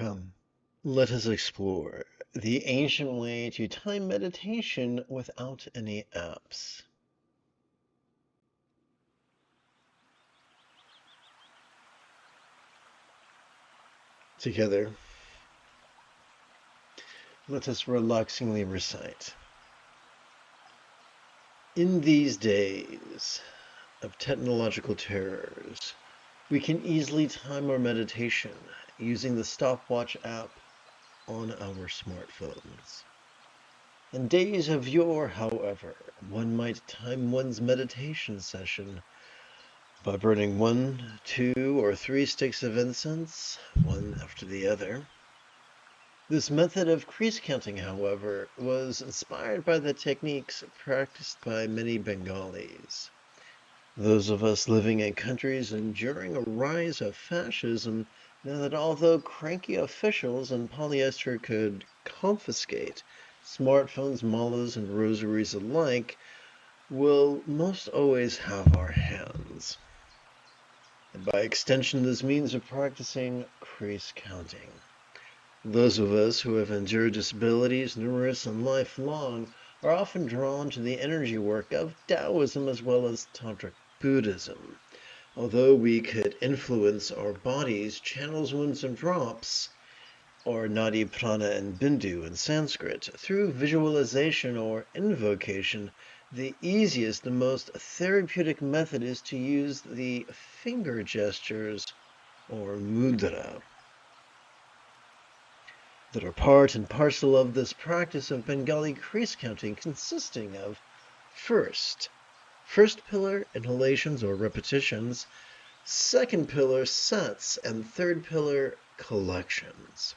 Come, let us explore the ancient way to time meditation without any apps. Together, let us relaxingly recite. In these days of technological terrors, we can easily time our meditation using the stopwatch app on our smartphones. In days of yore, however, one might time one's meditation session by burning 1, 2, or 3 sticks of incense, one after the other. This method of crease counting, however, was inspired by the techniques practiced by many Bengalis. Those of us living in countries enduring a rise of fascism know that although cranky officials in polyester could confiscate smartphones, mullahs, and rosaries alike, will most always have our hands. And by extension, this means of practicing crease counting. Those of us who have endured disabilities, numerous and lifelong, are often drawn to the energy work of Taoism as well as Tantric Buddhism. Although we could influence our bodies, channels, winds, and drops, or nadi, prana, and bindu in Sanskrit, through visualization or invocation, the easiest and most therapeutic method is to use the finger gestures, or mudra, that are part and parcel of this practice of Bengali crease counting, consisting of first pillar, inhalations or repetitions, second pillar, sets, and third pillar, collections.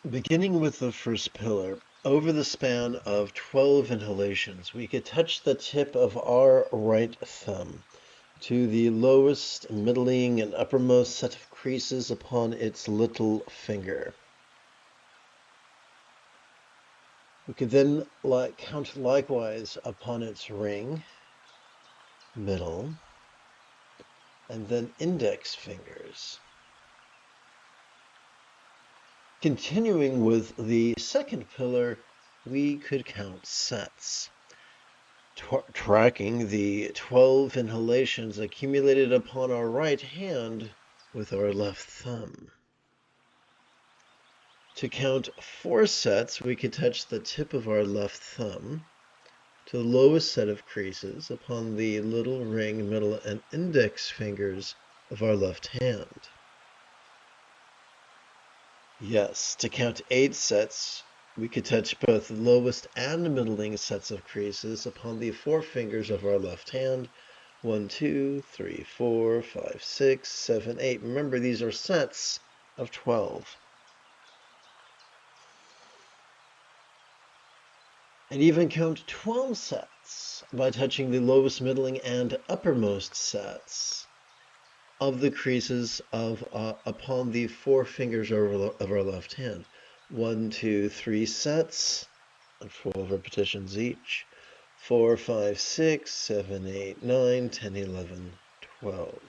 Beginning with the first pillar, over the span of 12 inhalations, we could touch the tip of our right thumb to the lowest, middling, and uppermost set of creases upon its little finger. We could then count likewise upon its ring, middle, and then index fingers. Continuing with the second pillar, we could count sets, tracking the 12 inhalations accumulated upon our right hand with our left thumb. To count 4 sets, we could touch the tip of our left thumb to the lowest set of creases upon the little ring, middle, and index fingers of our left hand. Yes, to count 8 sets, we could touch both the lowest and middling sets of creases upon the 4 fingers of our left hand. 1, 2, 3, 4, 5, 6, 7, 8. Remember, these are sets of 12. And even count 12 sets by touching the lowest, middling, and uppermost sets of the creases of upon the 4 fingers of our left hand. 1, 2, 3 sets, and 12 repetitions each. 4, 5, 6, 7, 8, 9, 10, 11, 12.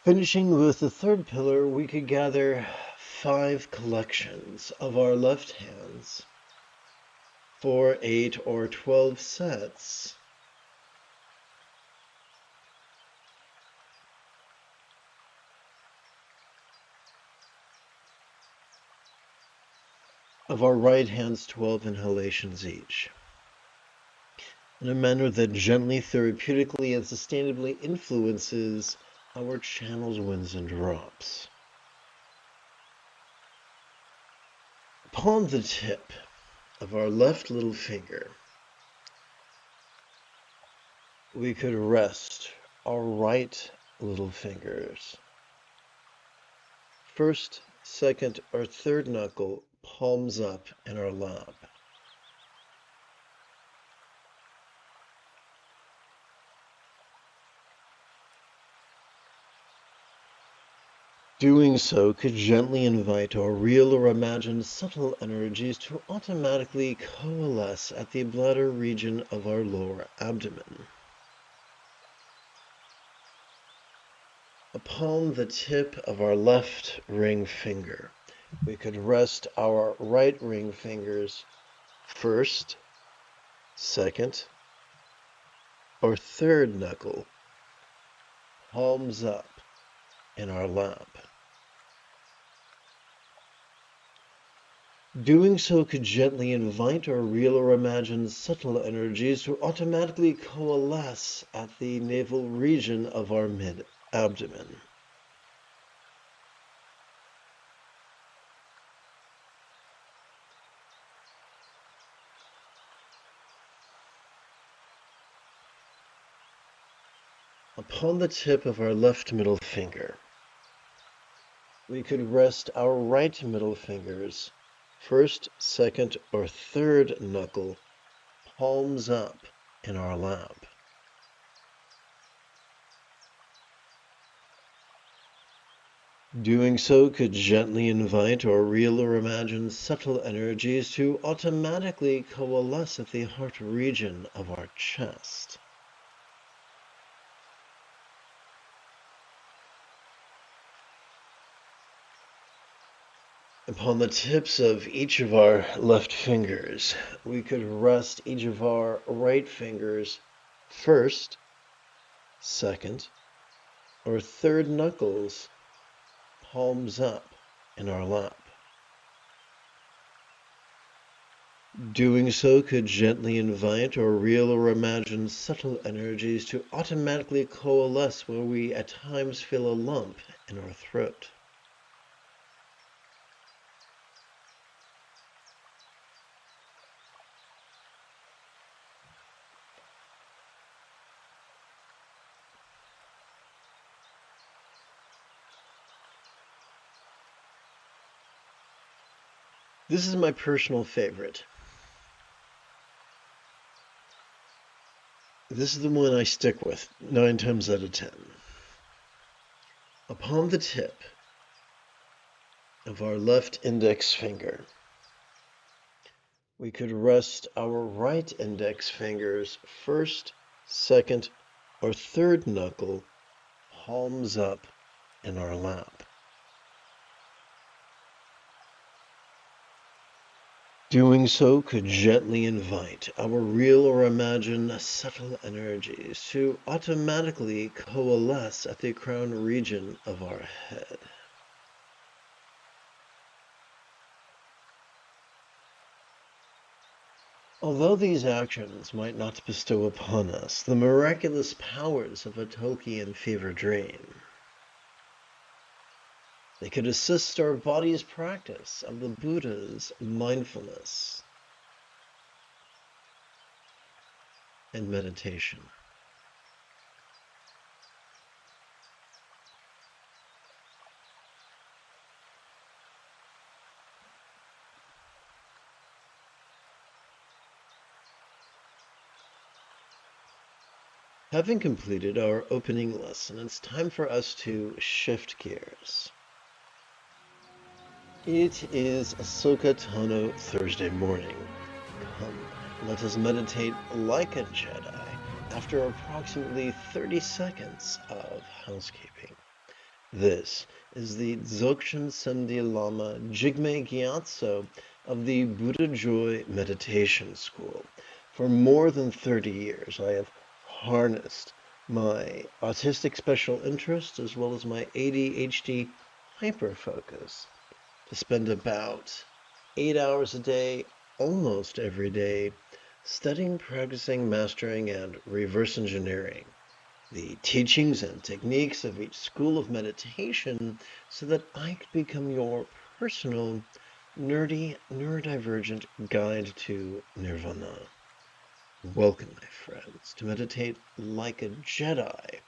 Finishing with the third pillar, we could gather 5 collections of our left hands 4, 8, or 12 sets of our right hand's 12 inhalations each, in a manner that gently, therapeutically, and sustainably influences our channels, winds, and drops. Upon the tip of our left little finger, we could rest our right little fingers. First, second, or third knuckle, palms up in our lap. Doing so could gently invite our real or imagined subtle energies to automatically coalesce at the bladder region of our lower abdomen. Upon the tip of our left ring finger, we could rest our right ring fingers first, second, or third knuckle, palms up in our lap. Doing so could gently invite our real or imagined subtle energies to automatically coalesce at the navel region of our mid-abdomen. Upon the tip of our left middle finger, we could rest our right middle fingers, first, second, or third knuckle, palms up in our lap. Doing so could gently invite our real or imagined subtle energies to automatically coalesce at the heart region of our chest. Upon the tips of each of our left fingers, we could rest each of our right fingers first, second, or third knuckles, palms up in our lap. Doing so could gently invite our real or imagined subtle energies to automatically coalesce where we at times feel a lump in our throat. This is my personal favorite. This is the one I stick with 9 times out of 10. Upon the tip of our left index finger, we could rest our right index fingers first, second, or third knuckle, palms up in our lap. Doing so could gently invite our real or imagined subtle energies to automatically coalesce at the crown region of our head. Although these actions might not bestow upon us the miraculous powers of a Tolkien fever dream, they could assist our body's practice of the Buddha's mindfulness and meditation. Having completed our opening lesson, it's time for us to shift gears. It is Ahsoka Tano Thursday morning. Come, let us meditate like a Jedi after approximately 30 seconds of housekeeping. This is the Dzogchen Sendi Lama Jigme Gyatso of the Buddha Joy Meditation School. For more than 30 years, I have harnessed my autistic special interest as well as my ADHD hyperfocus to spend about 8 hours a day, almost every day, studying, practicing, mastering, and reverse engineering the teachings and techniques of each school of meditation so that I could become your personal, nerdy, neurodivergent guide to nirvana. Welcome, my friends, to meditate like a Jedi,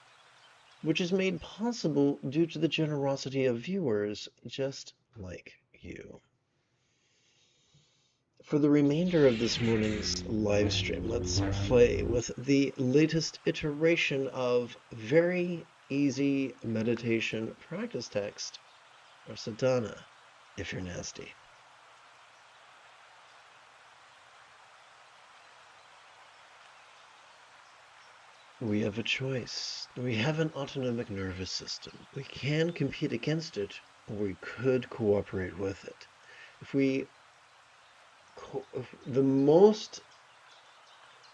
which is made possible due to the generosity of viewers just like you. For the remainder of this morning's live stream, let's play with the latest iteration of very easy meditation practice text, or sadhana, if you're nasty. We have a choice. We have an autonomic nervous system. We can compete against it, or we could cooperate with it.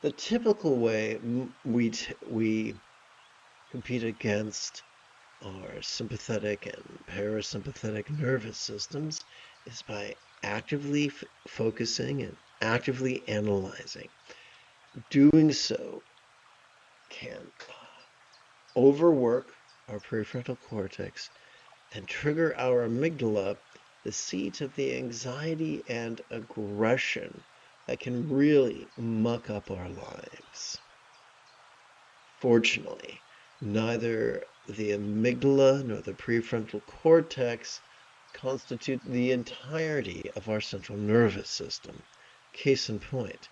The typical way we compete against our sympathetic and parasympathetic nervous systems is by actively focusing and actively analyzing. Doing so can overwork our prefrontal cortex and trigger our amygdala, the seat of the anxiety and aggression that can really muck up our lives. Fortunately, neither the amygdala nor the prefrontal cortex constitute the entirety of our central nervous system. Case in point,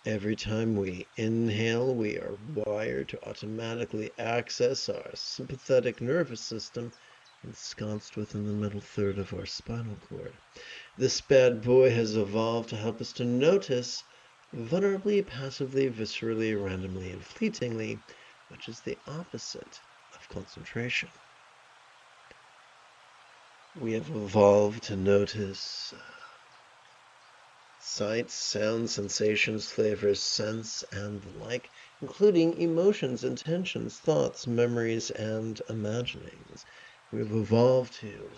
every time we inhale, we are wired to automatically access our sympathetic nervous system ensconced within the middle third of our spinal cord. This bad boy has evolved to help us to notice vulnerably, passively, viscerally, randomly, and fleetingly, which is the opposite of concentration. We have evolved to notice sights, sounds, sensations, flavors, scents, and the like, including emotions, intentions, thoughts, memories, and imaginings. We have evolved to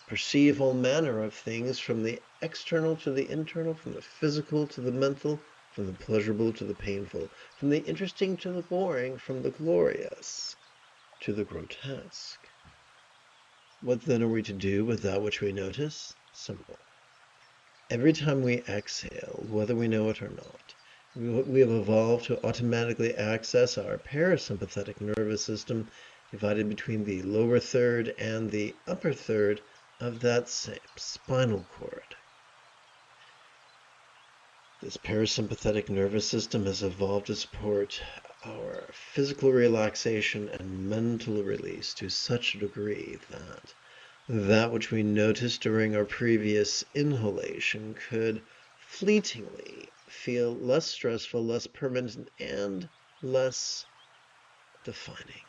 perceive all manner of things, from the external to the internal, from the physical to the mental, from the pleasurable to the painful, from the interesting to the boring, from the glorious to the grotesque. What then are we to do with that which we notice? Simple. Every time we exhale, whether we know it or not, we have evolved to automatically access our parasympathetic nervous system, divided between the lower third and the upper third of that same spinal cord. This parasympathetic nervous system has evolved to support our physical relaxation and mental release to such a degree that that which we noticed during our previous inhalation could fleetingly feel less stressful, less permanent, and less defining.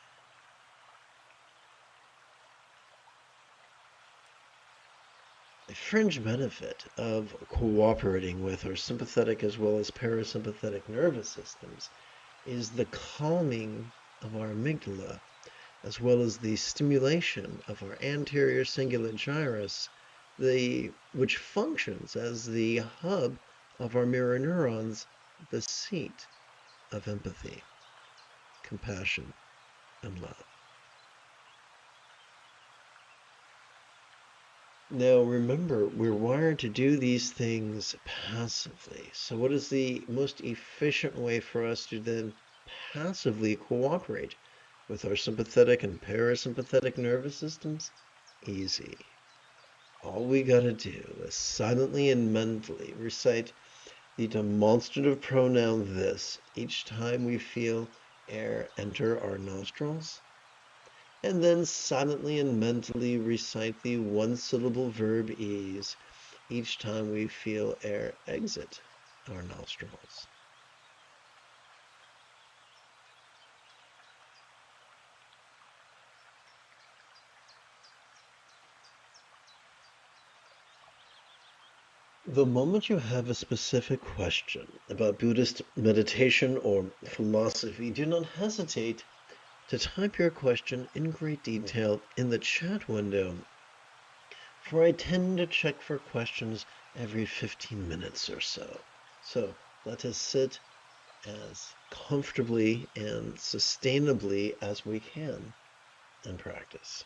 A fringe benefit of cooperating with our sympathetic as well as parasympathetic nervous systems is the calming of our amygdala, as well as the stimulation of our anterior cingulate gyrus, which functions as the hub of our mirror neurons, the seat of empathy, compassion, and love. Now remember, we're wired to do these things passively. So what is the most efficient way for us to then passively cooperate with our sympathetic and parasympathetic nervous systems? Easy. All we gotta do is silently and mentally recite the demonstrative pronoun this each time we feel air enter our nostrils, and then silently and mentally recite the one-syllable verb ease each time we feel air exit our nostrils. The moment you have a specific question about Buddhist meditation or philosophy, do not hesitate to type your question in great detail in the chat window, for I tend to check for questions every 15 minutes or so. So let us sit as comfortably and sustainably as we can and practice.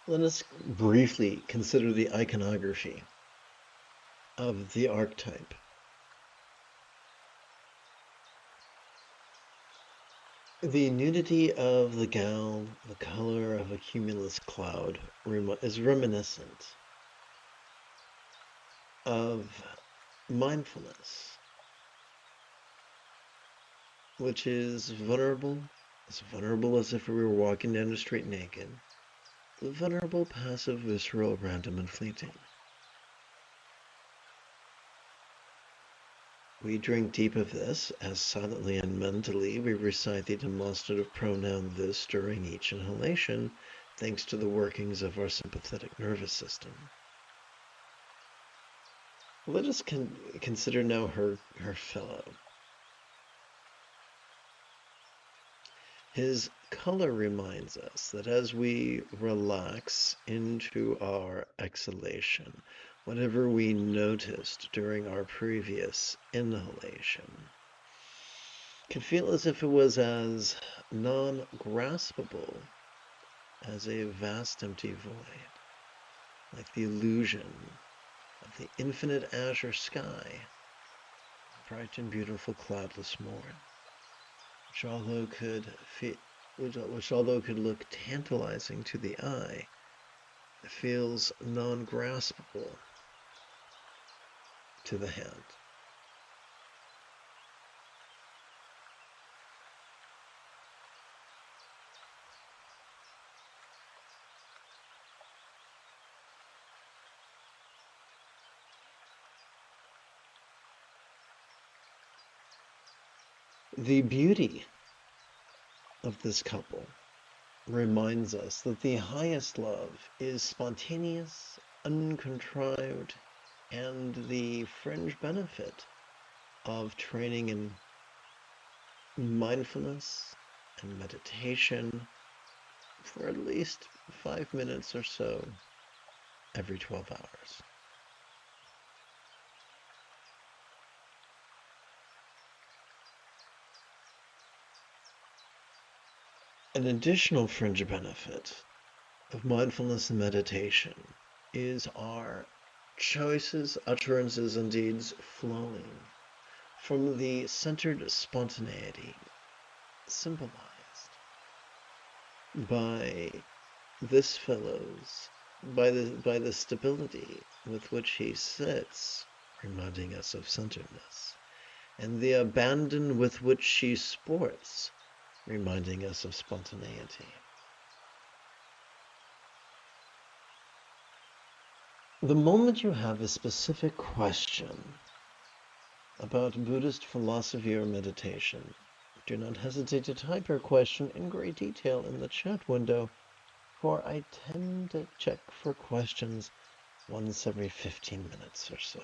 Let us briefly consider the iconography of the archetype. The nudity of the gown, the color of a cumulus cloud, is reminiscent of mindfulness, which is vulnerable, as vulnerable as if we were walking down the street naked, vulnerable, passive, visceral, random, and fleeting. We drink deep of this, as silently and mentally we recite the demonstrative pronoun this during each inhalation, thanks to the workings of our sympathetic nervous system. Let us consider now her fellow. His color reminds us that as we relax into our exhalation, whatever we noticed during our previous inhalation can feel as if it was as non-graspable as a vast empty void, like the illusion of the infinite azure sky, bright and beautiful cloudless morn, which although could look tantalizing to the eye, feels non-graspable to the hand. The beauty of this couple reminds us that the highest love is spontaneous, uncontrived, and the fringe benefit of training in mindfulness and meditation for at least 5 minutes or so every 12 hours. An additional fringe benefit of mindfulness and meditation is our choices, utterances, and deeds flowing from the centered spontaneity symbolized by this fellow's, by the stability with which he sits, reminding us of centeredness, and the abandon with which she sports, reminding us of spontaneity. The moment you have a specific question about Buddhist philosophy or meditation, do not hesitate to type your question in great detail in the chat window, for I tend to check for questions once every 15 minutes or so.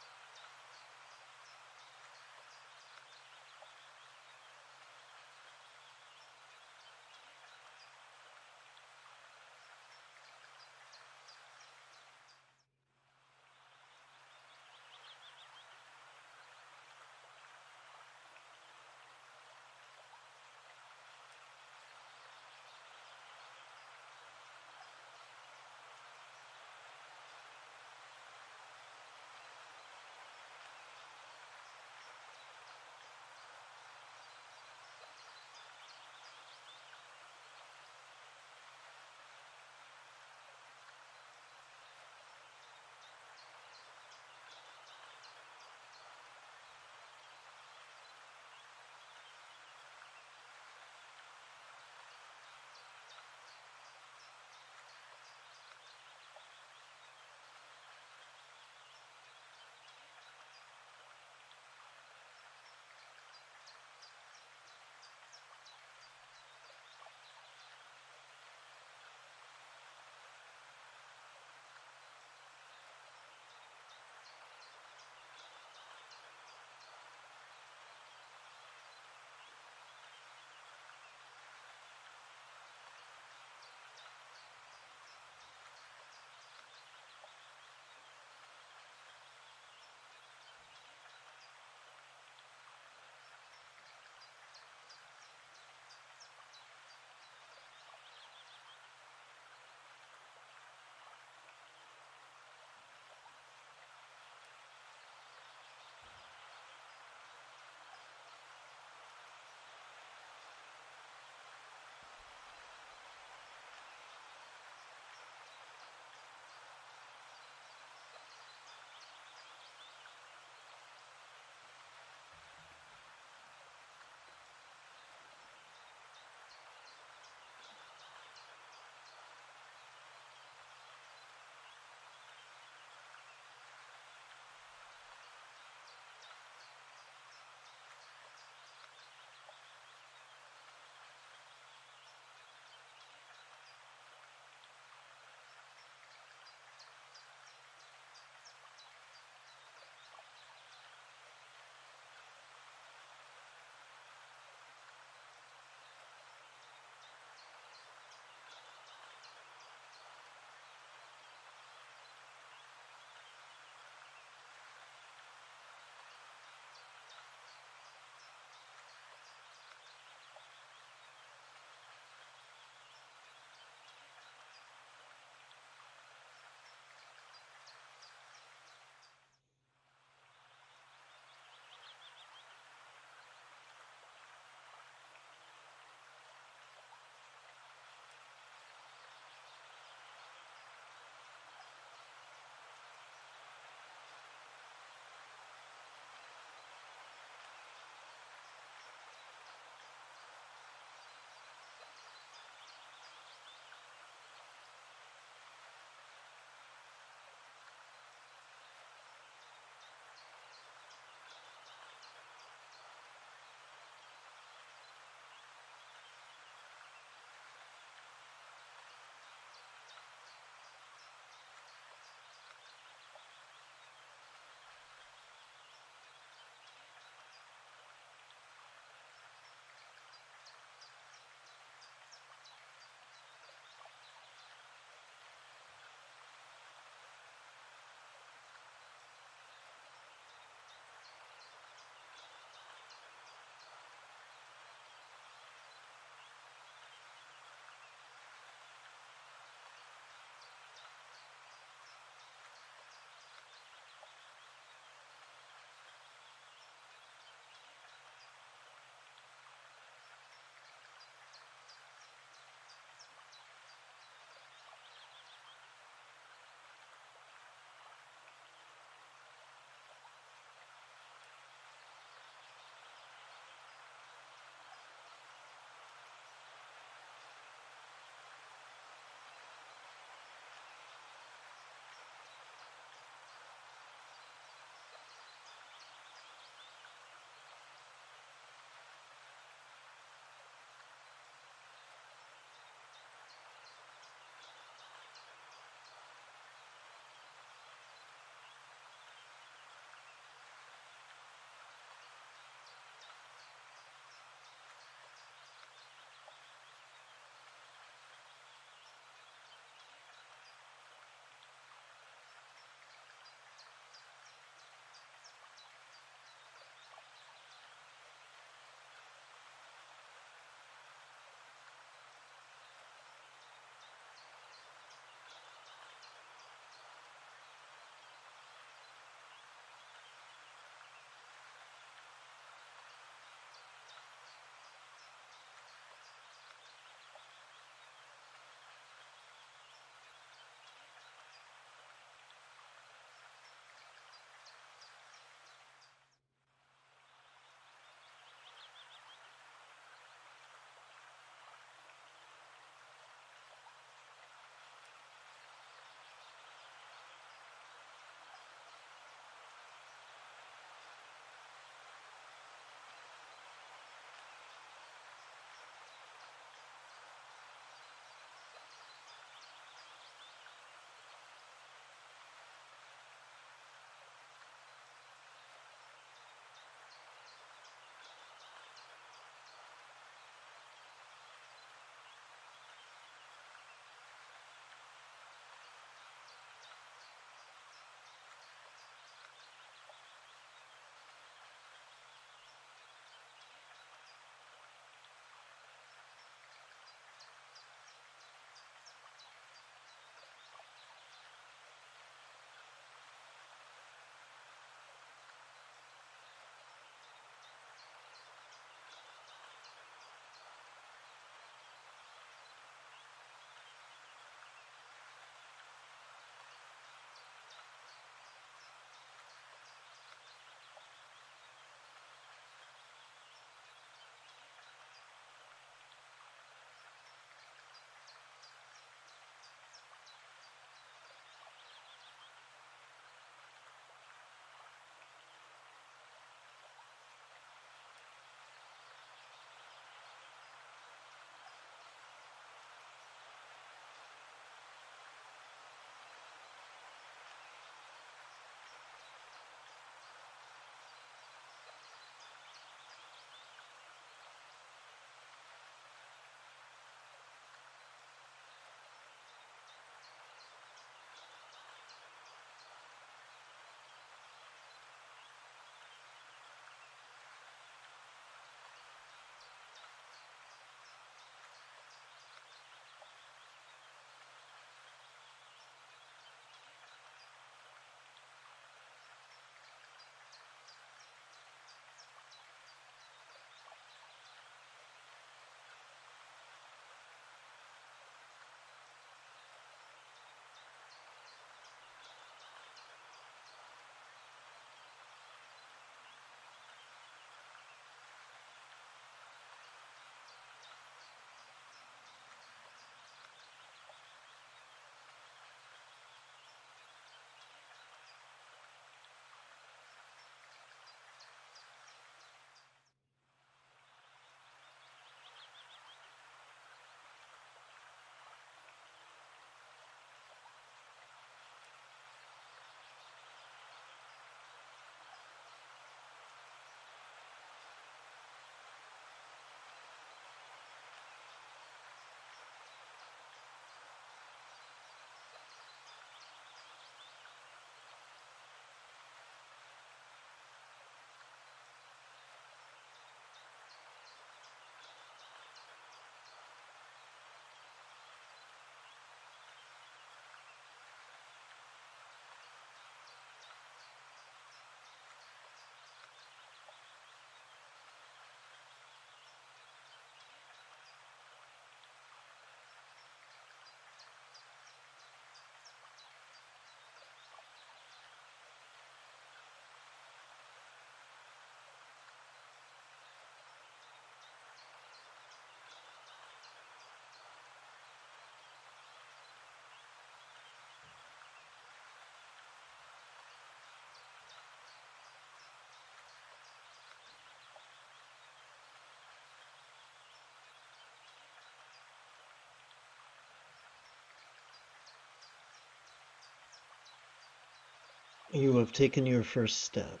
You have taken your first step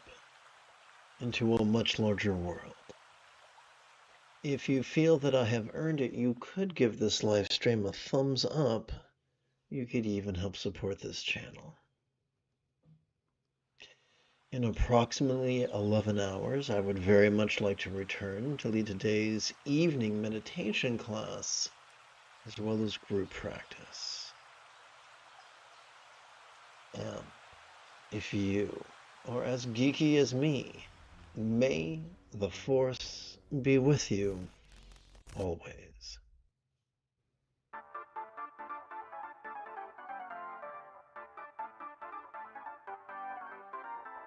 into a much larger world. If you feel that I have earned it, you could give this live stream a thumbs up. You could even help support this channel. In approximately 11 hours, I would very much like to return to lead today's evening meditation class, as well as group practice. And if you are as geeky as me, may the Force be with you always.